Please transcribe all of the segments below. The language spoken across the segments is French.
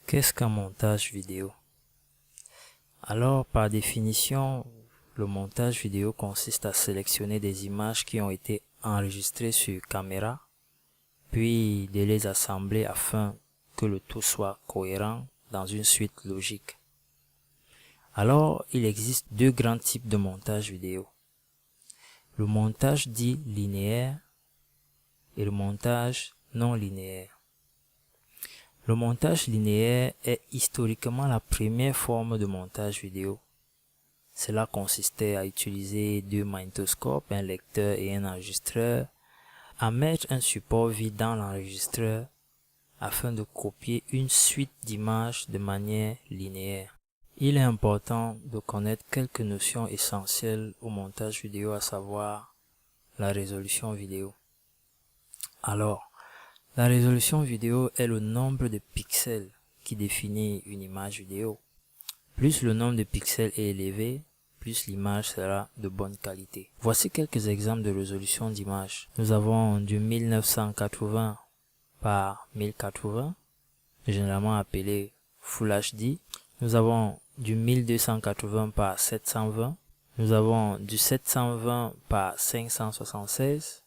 Qu'est-ce qu'un montage vidéo? Alors, par définition, le montage vidéo consiste à sélectionner des images qui ont été enregistrées sur caméra, puis de les assembler afin que le tout soit cohérent dans une suite logique. Alors, il existe deux grands types de montage vidéo. Le montage dit linéaire et le montage non linéaire. Le montage linéaire est historiquement la première forme de montage vidéo. Cela consistait à utiliser deux magnétoscopes, un lecteur et un enregistreur, à mettre un support vide dans l'enregistreur afin de copier une suite d'images de manière linéaire. Il est important de connaître quelques notions essentielles au montage vidéo, à savoir la résolution vidéo. Alors, la résolution vidéo est le nombre de pixels qui définit une image vidéo. Plus le nombre de pixels est élevé, plus l'image sera de bonne qualité. Voici quelques exemples de résolution d'image. Nous avons du 1980 par 1080, généralement appelé Full HD. Nous avons du 1280 par 720. Nous avons du 720 par 576.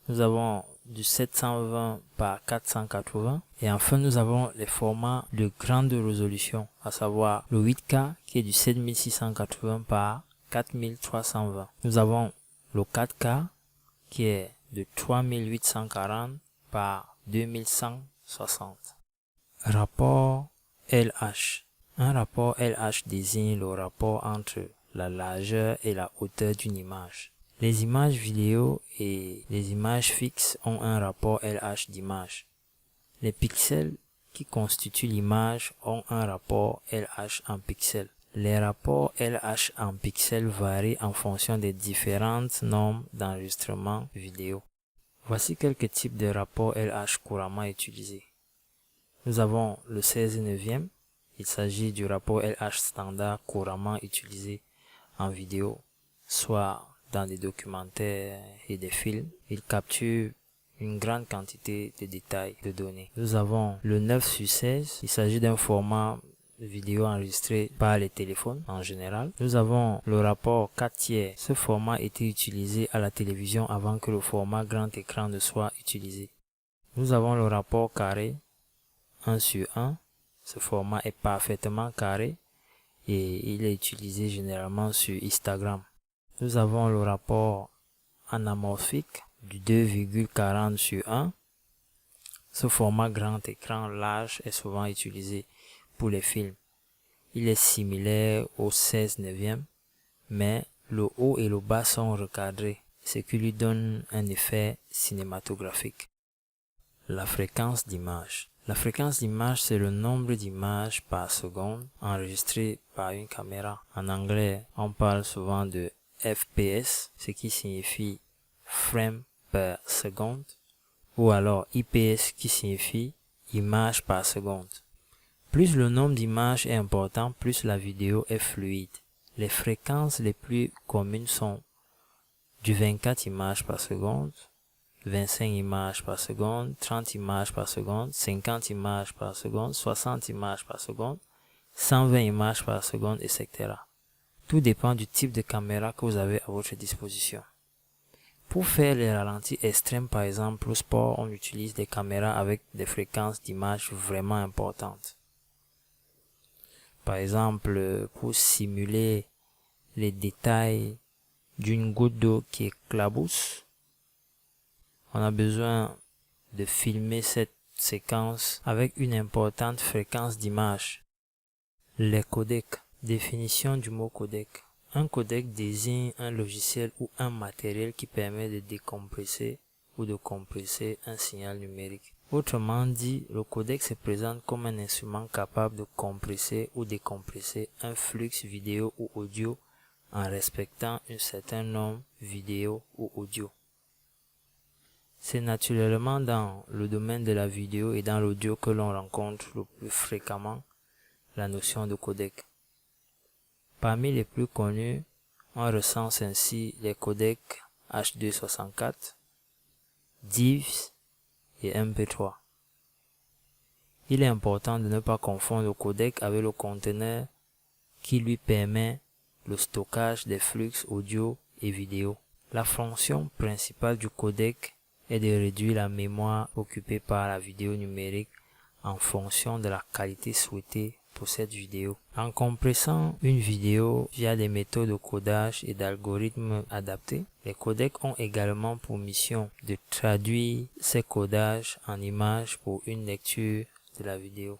Nous avons du 720 par 480 et enfin nous avons les formats de grande résolution, à savoir le 8K qui est du 7680 par 4320. Nous avons le 4K qui est de 3840 par 2160. Rapport LH. Un rapport LH désigne le rapport entre la largeur et la hauteur d'une image. Les images vidéo et les images fixes ont un rapport LH d'image. Les pixels qui constituent l'image ont un rapport LH en pixels. Les rapports LH en pixels varient en fonction des différentes normes d'enregistrement vidéo. Voici quelques types de rapports LH couramment utilisés. Nous avons le 16/9. Il s'agit du rapport LH standard couramment utilisé en vidéo, soit dans des documentaires et des films. Il capture une grande quantité de détails de données. Nous avons le 9/16. Il s'agit d'un format vidéo enregistré par les téléphones en général. Nous avons le rapport 4/3. Ce format était utilisé à la télévision avant que le format grand écran ne soit utilisé. Nous avons le rapport carré 1/1. Ce format est parfaitement carré et il est utilisé généralement sur Instagram. Nous avons le rapport anamorphique du 2,40/1. Ce format grand écran large est souvent utilisé pour les films. Il est similaire au 16/9, mais le haut et le bas sont recadrés, ce qui lui donne un effet cinématographique. La fréquence d'image. La fréquence d'image, c'est le nombre d'images par seconde enregistrées par une caméra. En anglais, on parle souvent de FPS, ce qui signifie frame per seconde, ou alors IPS qui signifie image par seconde. Plus le nombre d'images est important, plus la vidéo est fluide. Les fréquences les plus communes sont du 24 images par seconde, 25 images par seconde, 30 images par seconde, 50 images par seconde, 60 images par seconde, 120 images par seconde, etc. Tout dépend du type de caméra que vous avez à votre disposition. Pour faire les ralentis extrêmes, par exemple au sport, on utilise des caméras avec des fréquences d'image vraiment importantes. Par exemple, pour simuler les détails d'une goutte d'eau qui éclabousse, on a besoin de filmer cette séquence avec une importante fréquence d'image. Les codecs. Définition du mot codec. Un codec désigne un logiciel ou un matériel qui permet de décompresser ou de compresser un signal numérique. Autrement dit, le codec se présente comme un instrument capable de compresser ou décompresser un flux vidéo ou audio en respectant une certaine norme vidéo ou audio. C'est naturellement dans le domaine de la vidéo et dans l'audio que l'on rencontre le plus fréquemment la notion de codec. Parmi les plus connus, on recense ainsi les codecs H264, DIVS et MP3. Il est important de ne pas confondre le codec avec le conteneur qui lui permet le stockage des flux audio et vidéo. La fonction principale du codec est de réduire la mémoire occupée par la vidéo numérique en fonction de la qualité souhaitée pour cette vidéo. En compressant une vidéo via des méthodes de codage et d'algorithmes adaptés, les codecs ont également pour mission de traduire ces codages en images pour une lecture de la vidéo.